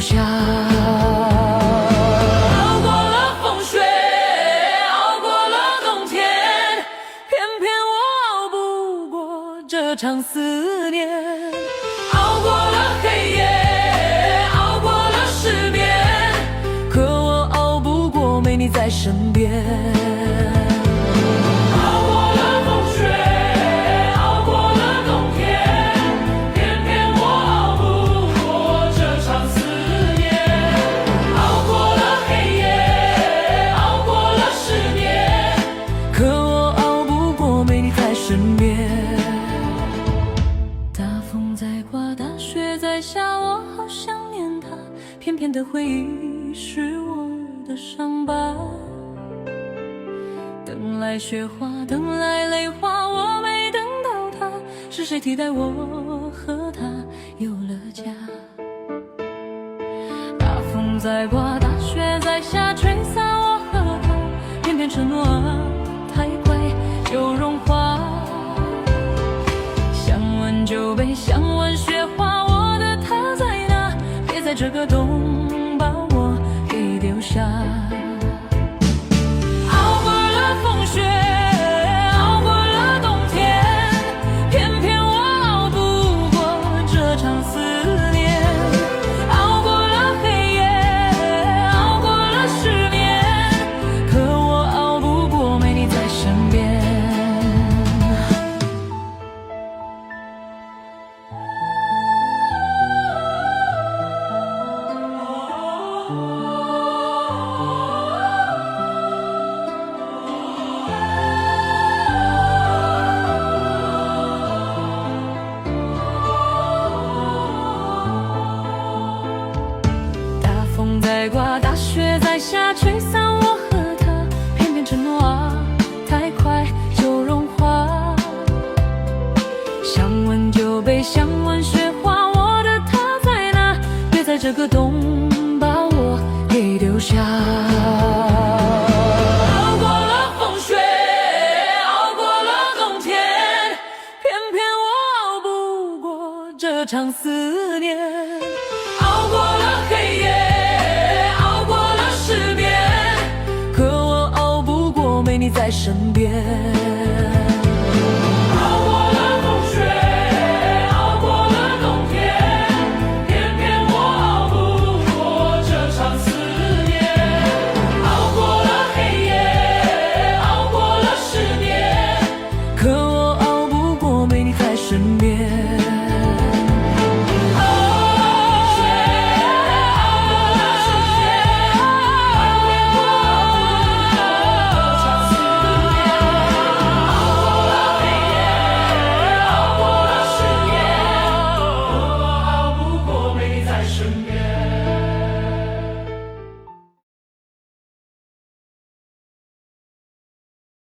下。熬过了风雪，熬过了冬天，偏偏我熬不过这场思念。熬过了黑夜，熬过了失眠，可我熬不过没你在身边。身边，大风在刮，大雪在下，我好想念他，偏偏的回忆是我的伤疤。等来雪花，等来泪花，我没等到他，是谁替代我和他有了家？大风在刮，大雪在下，吹散我和他，偏偏承诺啊太快就融化。就被想问雪花，我的他在哪？别在这个冬把我给丢下。熬过了风雪，熬过了冬天，偏偏我熬不过这场思念。熬过了黑夜，熬过了失眠，可我熬不过没你在身边。风在刮，大雪在下，吹散我和他，偏偏承诺啊太快就融化。想问就被想问雪花，我的他在哪？别在这个冬把我给丢下。熬过了风雪，熬过了冬天，偏偏我熬不过这场思念。